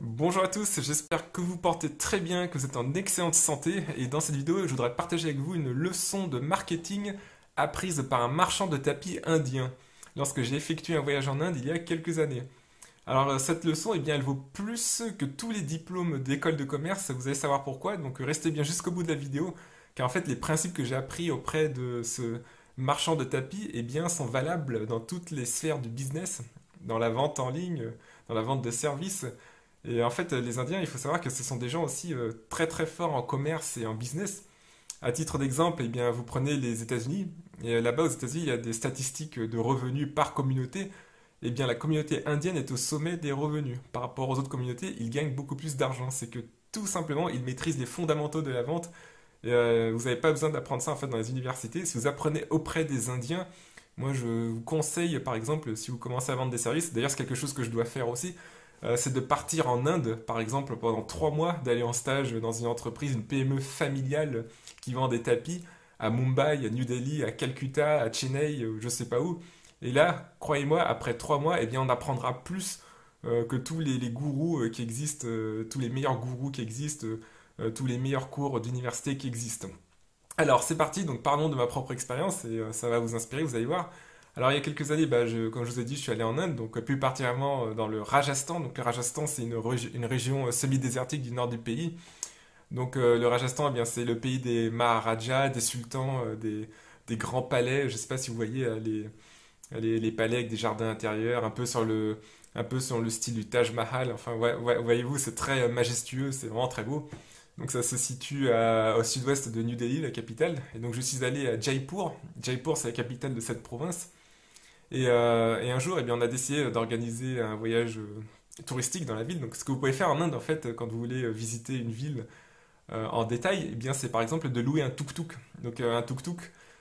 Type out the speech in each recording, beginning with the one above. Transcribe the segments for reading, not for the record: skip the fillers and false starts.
Bonjour à tous, j'espère que vous portez très bien, que vous êtes en excellente santé et dans cette vidéo je voudrais partager avec vous une leçon de marketing apprise par un marchand de tapis indien lorsque j'ai effectué un voyage en Inde il y a quelques années. Alors cette leçon, eh bien, elle vaut plus que tous les diplômes d'école de commerce, vous allez savoir pourquoi, donc restez bien jusqu'au bout de la vidéo car en fait les principes que j'ai appris auprès de ce marchand de tapis eh bien, sont valables dans toutes les sphères du business, dans la vente en ligne, dans la vente de services. Et en fait, les Indiens, il faut savoir que ce sont des gens aussi très très forts en commerce et en business. À titre d'exemple, eh bien, vous prenez les États-Unis, et là-bas aux États-Unis, il y a des statistiques de revenus par communauté. Eh bien, la communauté indienne est au sommet des revenus. Par rapport aux autres communautés, ils gagnent beaucoup plus d'argent. C'est que tout simplement, ils maîtrisent les fondamentaux de la vente. Et, vous n'avez pas besoin d'apprendre ça en fait dans les universités. Si vous apprenez auprès des Indiens, moi je vous conseille par exemple, si vous commencez à vendre des services, d'ailleurs c'est quelque chose que je dois faire aussi, c'est de partir en Inde, par exemple, pendant 3 mois, d'aller en stage dans une entreprise, une PME familiale qui vend des tapis à Mumbai, à New Delhi, à Calcutta, à Chennai, je sais pas où. Et là, croyez-moi, après 3 mois, eh bien, on apprendra plus que tous les gourous qui existent, tous les meilleurs gourous qui existent, tous les meilleurs cours d'université qui existent. Alors, c'est parti, donc parlons de ma propre expérience et ça va vous inspirer, vous allez voir. Alors, il y a quelques années, comme je vous ai dit, je suis allé en Inde, donc plus particulièrement dans le Rajasthan. Donc, le Rajasthan, c'est une région semi-désertique du nord du pays. Donc, le Rajasthan, eh bien, c'est le pays des Maharajas, des sultans, des grands palais. Je ne sais pas si vous voyez les palais avec des jardins intérieurs, un peu sur le style du Taj Mahal. Enfin, voyez-vous, c'est très majestueux, c'est vraiment très beau. Donc ça se situe au sud-ouest de New Delhi, la capitale. Et donc je suis allé à Jaipur. Jaipur, c'est la capitale de cette province. Et un jour, eh bien, on a décidé d'organiser un voyage touristique dans la ville. Donc ce que vous pouvez faire en Inde, en fait, quand vous voulez visiter une ville en détail, eh bien, c'est par exemple de louer un tuk-tuk. Donc un tuk-tuk,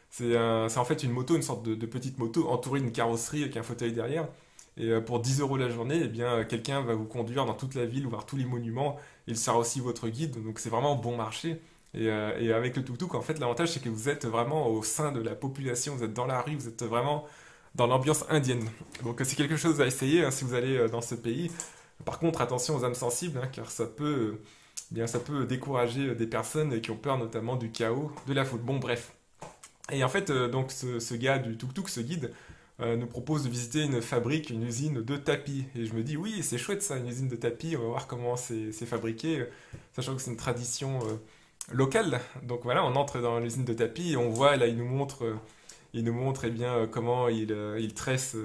c'est en fait une moto, une sorte de petite moto entourée d'une carrosserie avec un fauteuil derrière. Et pour 10 euros la journée, eh bien, quelqu'un va vous conduire dans toute la ville, voir tous les monuments. Il sera aussi votre guide, donc c'est vraiment bon marché. Et avec le tuk-tuk, en fait, l'avantage, c'est que vous êtes vraiment au sein de la population, vous êtes dans la rue, vous êtes vraiment dans l'ambiance indienne. Donc c'est quelque chose à essayer hein, si vous allez dans ce pays. Par contre, attention aux âmes sensibles, hein, car ça peut décourager des personnes qui ont peur notamment du chaos, de la foule. Bon, bref. Et en fait, donc ce gars du tuk-tuk, ce guide, nous propose de visiter une fabrique, une usine de tapis. Et je me dis, oui, c'est chouette ça, une usine de tapis, on va voir comment c'est fabriqué, sachant que c'est une tradition locale. Donc voilà, on entre dans l'usine de tapis et on voit, là, il nous montre eh bien, comment il tresse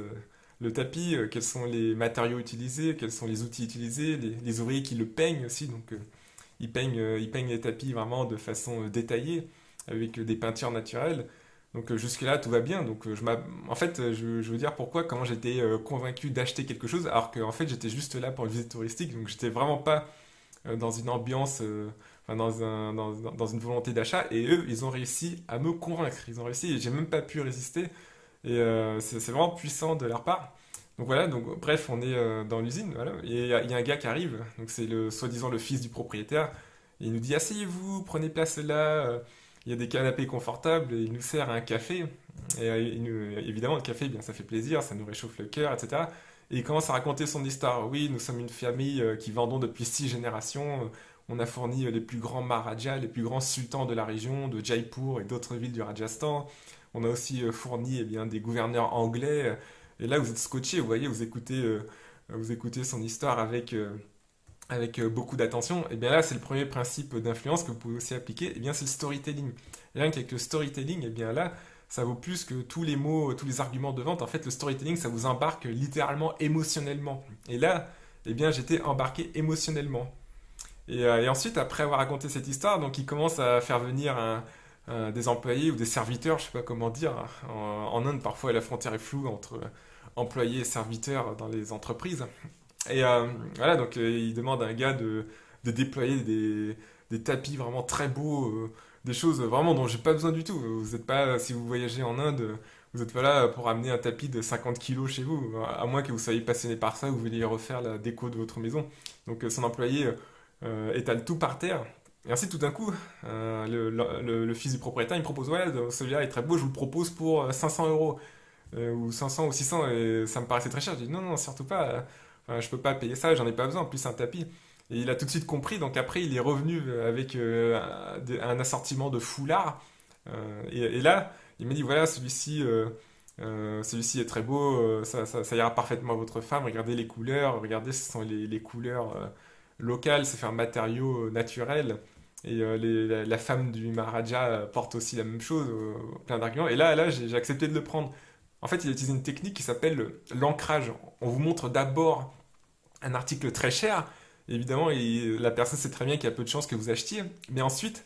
le tapis, quels sont les matériaux utilisés, quels sont les outils utilisés, les ouvriers qui le peignent aussi. Donc ils peignent les tapis vraiment de façon détaillée, avec des peintures naturelles. Donc jusque-là, tout va bien. Donc en fait, je veux dire pourquoi, comment j'étais convaincu d'acheter quelque chose, alors qu'en fait, j'étais juste là pour une visite touristique. Donc j'étais vraiment pas dans une ambiance, enfin, dans une volonté d'achat. Et eux, ils ont réussi à me convaincre. Ils ont réussi et j'ai même pas pu résister. Et c'est vraiment puissant de leur part. Donc voilà, donc bref, on est dans l'usine, voilà, et il y a un gars qui arrive, donc c'est le soi-disant le fils du propriétaire, et il nous dit asseyez-vous, prenez place là, il y a des canapés confortables, et il nous sert un café, et évidemment le café, eh bien ça fait plaisir, ça nous réchauffe le cœur, etc. Et il commence à raconter son histoire. Oui, nous sommes une famille qui vendons depuis 6 générations, on a fourni les plus grands Maharajas, les plus grands sultans de la région, de Jaipur et d'autres villes du Rajasthan. On a aussi fourni eh bien, des gouverneurs anglais. Et là, vous êtes scotché, vous voyez, vous écoutez son histoire avec beaucoup d'attention. Et bien là, c'est le premier principe d'influence que vous pouvez aussi appliquer. Et bien, c'est le storytelling. Et rien qu'avec le storytelling, et bien là, ça vaut plus que tous les mots, tous les arguments de vente. En fait, le storytelling, ça vous embarque littéralement émotionnellement. Et là, eh bien, j'étais embarqué émotionnellement. Et ensuite, après avoir raconté cette histoire, donc il commence à faire venir des employés ou des serviteurs, je sais pas comment dire. En Inde, parfois, la frontière est floue entre employés et serviteurs dans les entreprises. Et voilà, donc il demande à un gars de déployer des tapis vraiment très beaux, des choses vraiment dont j'ai pas besoin du tout. Vous êtes pas, si vous voyagez en Inde, vous n'êtes pas là pour amener un tapis de 50 kilos chez vous, à moins que vous soyez passionné par ça ou vous vouliez refaire la déco de votre maison. Donc son employé étale tout par terre. Et ensuite, tout d'un coup, le fils du propriétaire, il me propose, ouais, celui-là est très beau, je vous le propose pour 500 euros, ou 500 ou 600, et ça me paraissait très cher. Je dis, non, non, surtout pas. Enfin, je peux pas payer ça, j'en ai pas besoin, en plus c'est un tapis. Et il a tout de suite compris, donc après il est revenu avec un assortiment de foulards. Et là, il m'a dit, voilà, celui-ci est très beau, ça ira parfaitement à votre femme, regardez les couleurs, regardez, ce sont les couleurs locales, c'est fait un matériau naturel. Et la femme du Maharaja porte aussi la même chose, plein d'arguments. Et là j'ai accepté de le prendre. En fait, il utilise une technique qui s'appelle l'ancrage. On vous montre d'abord un article très cher. Évidemment, la personne sait très bien qu'il y a peu de chances que vous achetiez. Mais ensuite,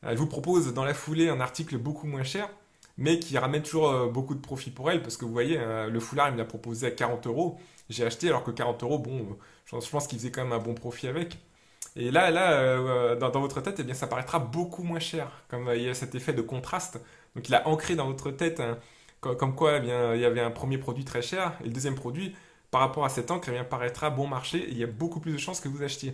elle vous propose dans la foulée un article beaucoup moins cher, mais qui ramène toujours beaucoup de profit pour elle. Parce que vous voyez, le foulard, il me l'a proposé à 40 euros. J'ai acheté alors que 40 euros, bon, je pense qu'il faisait quand même un bon profit avec. Et dans votre tête, eh bien, ça paraîtra beaucoup moins cher, comme il y a cet effet de contraste. Donc il a ancré dans votre tête, hein, comme quoi eh bien, il y avait un premier produit très cher, et le deuxième produit, par rapport à cet encre, eh bien, paraîtra bon marché, et il y a beaucoup plus de chances que vous achetiez.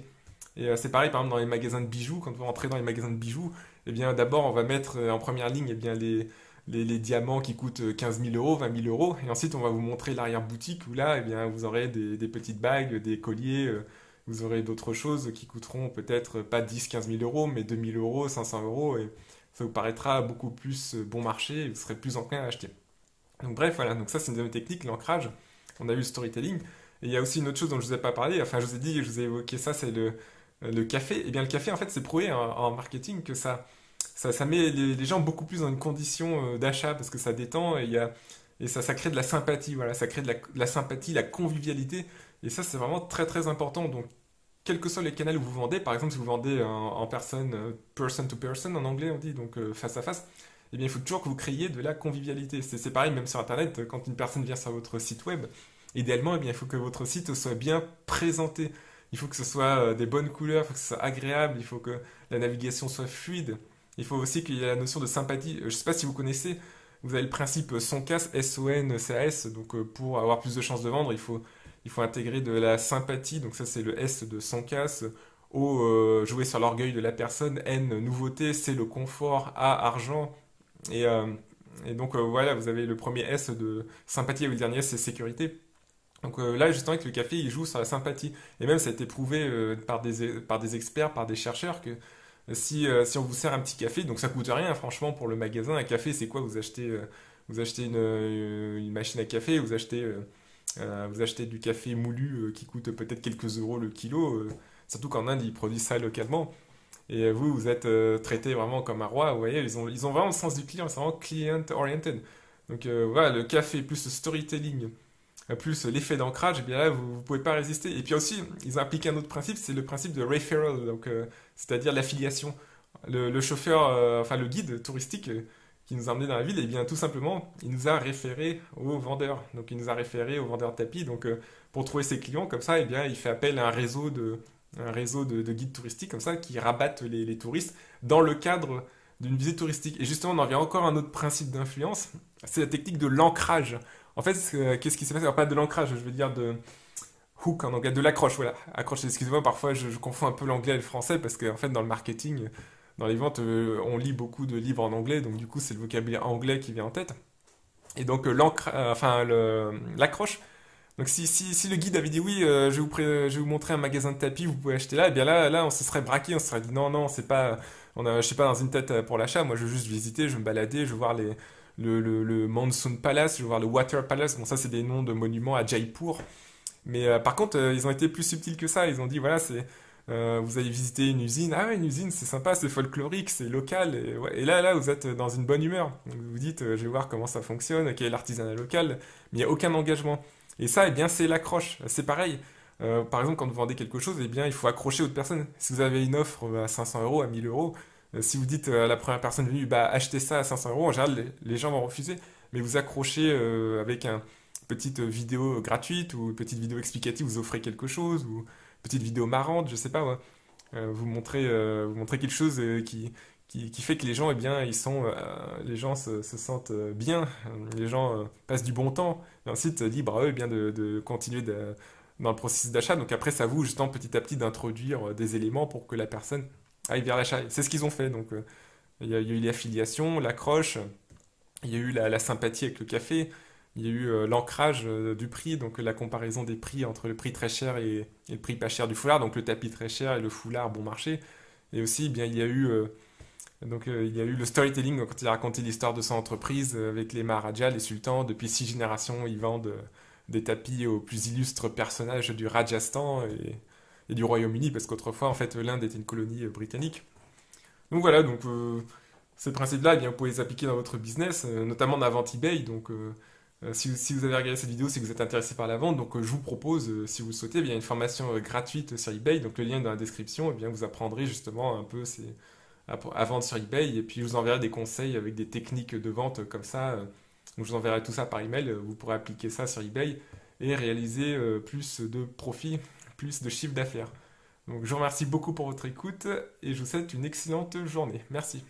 Et c'est pareil, par exemple, dans les magasins de bijoux, quand vous rentrez dans les magasins de bijoux, eh bien, d'abord, on va mettre en première ligne eh bien, les diamants qui coûtent 15 000 euros, 20 000 euros, et ensuite, on va vous montrer l'arrière-boutique, où là, eh bien, vous aurez des petites bagues, des colliers, vous aurez d'autres choses qui coûteront peut-être pas 10, 15 000 euros, mais 2 000 euros, 500 euros, et ça vous paraîtra beaucoup plus bon marché, et vous serez plus enclin à acheter. Donc bref, voilà, donc ça c'est une de mes techniques, l'ancrage. On a eu le storytelling. Et il y a aussi une autre chose dont je ne vous ai pas parlé, enfin je vous ai dit, je vous ai évoqué ça, c'est le café. Et bien le café, en fait, c'est prouvé en marketing que ça met les gens beaucoup plus dans une condition d'achat parce que ça détend et ça crée de la sympathie, voilà, ça crée de la sympathie, la convivialité. Et ça, c'est vraiment très très important. Donc, quels que soient les canaux où vous vendez, par exemple, si vous vendez en personne, person to person en anglais, on dit, donc face à face, eh bien, il faut toujours que vous créiez de la convivialité. C'est pareil, même sur Internet, quand une personne vient sur votre site web, idéalement, eh bien, il faut que votre site soit bien présenté. Il faut que ce soit des bonnes couleurs, il faut que ce soit agréable, il faut que la navigation soit fluide. Il faut aussi qu'il y ait la notion de sympathie. Je ne sais pas si vous connaissez, vous avez le principe SONCAS, S-O-N-C-A-S. Donc pour avoir plus de chances de vendre, il faut intégrer de la sympathie. Donc ça c'est le S de SONCAS. O, jouer sur l'orgueil de la personne. N, nouveauté. C, le confort. A, argent. Et, euh, et donc voilà, vous avez le premier S de sympathie et le dernier S c'est sécurité. Donc là, justement, avec le café, il joue sur la sympathie. Et même, ça a été prouvé par des experts, par des chercheurs, que si on vous sert un petit café, donc ça coûte rien, franchement, pour le magasin. Un café, c'est quoi? Vous achetez une machine à café, vous achetez du café moulu qui coûte peut-être quelques euros le kilo. Surtout qu'en Inde, ils produisent ça localement. Et vous êtes traité vraiment comme un roi. Vous voyez, ils ont vraiment le sens du client, c'est vraiment client-oriented. Donc voilà, le café plus le storytelling plus l'effet d'ancrage, eh bien là, vous ne pouvez pas résister. Et puis aussi, ils ont appliqué un autre principe, c'est le principe de referral, donc c'est-à-dire l'affiliation. Le chauffeur, enfin le guide touristique qui nous a emmené dans la ville, eh bien tout simplement, il nous a référé aux vendeurs. Donc il nous a référé aux vendeurs de tapis. Donc pour trouver ses clients, comme ça, eh bien il fait appel à un réseau de guides touristiques comme ça qui rabattent les touristes dans le cadre d'une visite touristique. Et justement, on en vient encore à un autre principe d'influence, c'est la technique de l'ancrage. En fait, qu'est-ce qui s'est passé? Alors, pas de l'ancrage, je veux dire de hook en anglais, de l'accroche, voilà. Accroche, excusez-moi, parfois je confonds un peu l'anglais et le français parce qu'en fait, dans le marketing, dans les ventes, on lit beaucoup de livres en anglais, donc du coup, c'est le vocabulaire anglais qui vient en tête. Et donc, l'accroche. Donc, si le guide avait dit oui, je vais vous montrer un magasin de tapis, vous pouvez acheter là, et bien là, on se serait braqué, on se serait dit non, non, c'est pas, je suis pas dans une tête pour l'achat, moi je veux juste visiter, je veux me balader, je veux voir le Monsoon Palace, je veux voir le Water Palace, bon ça c'est des noms de monuments à Jaipur, mais par contre ils ont été plus subtils que ça, ils ont dit voilà vous allez visiter une usine, ah ouais une usine c'est sympa, c'est folklorique, c'est local, et, ouais, et là vous êtes dans une bonne humeur, donc vous vous dites je vais voir comment ça fonctionne, quel est l'artisanat local, mais il n'y a aucun engagement, et ça eh bien c'est l'accroche, c'est pareil. Par exemple, quand vous vendez quelque chose, eh bien, il faut accrocher d'autres personnes. Si vous avez une offre à 500 euros, à 1000 euros, si vous dites à la première personne venue, bah, achetez ça à 500 euros, en général, les gens vont refuser. Mais vous accrochez avec une petite vidéo gratuite ou une petite vidéo explicative, vous offrez quelque chose, ou une petite vidéo marrante, je sais pas, ouais. Vous montrez quelque chose qui fait que les gens, eh bien, les gens se sentent bien, les gens passent du bon temps, et ensuite libre à eux, eh bien, de continuer dans le processus d'achat. Donc après, c'est à vous, justement, petit à petit, d'introduire des éléments pour que la personne aille vers l'achat. C'est ce qu'ils ont fait. Donc, il y a eu l'affiliation, l'accroche, il y a eu la sympathie avec le café, Il y a eu l'ancrage du prix, donc la comparaison des prix entre le prix très cher et le prix pas cher du foulard, donc le tapis très cher et le foulard bon marché. Et aussi, eh bien, il y a eu le storytelling quand il a raconté l'histoire de son entreprise avec les Maharajas, les sultans. Depuis 6 générations, ils vendent des tapis aux plus illustres personnages du Rajasthan et du Royaume-Uni, parce qu'autrefois, en fait, l'Inde était une colonie britannique. Donc voilà, ces principes-là, eh bien, vous pouvez les appliquer dans votre business, notamment dans la vente eBay. Si vous avez regardé cette vidéo, c'est que vous êtes intéressé par la vente. Je vous propose, si vous le souhaitez, eh bien, une formation gratuite sur eBay. Donc le lien est dans la description. Eh bien, vous apprendrez justement un peu à vendre sur eBay. Et puis je vous enverrai des conseils avec des techniques de vente comme ça. Donc je vous enverrai tout ça par email. Vous pourrez appliquer ça sur eBay et réaliser plus de profits, plus de chiffre d'affaires. Donc je vous remercie beaucoup pour votre écoute et je vous souhaite une excellente journée. Merci.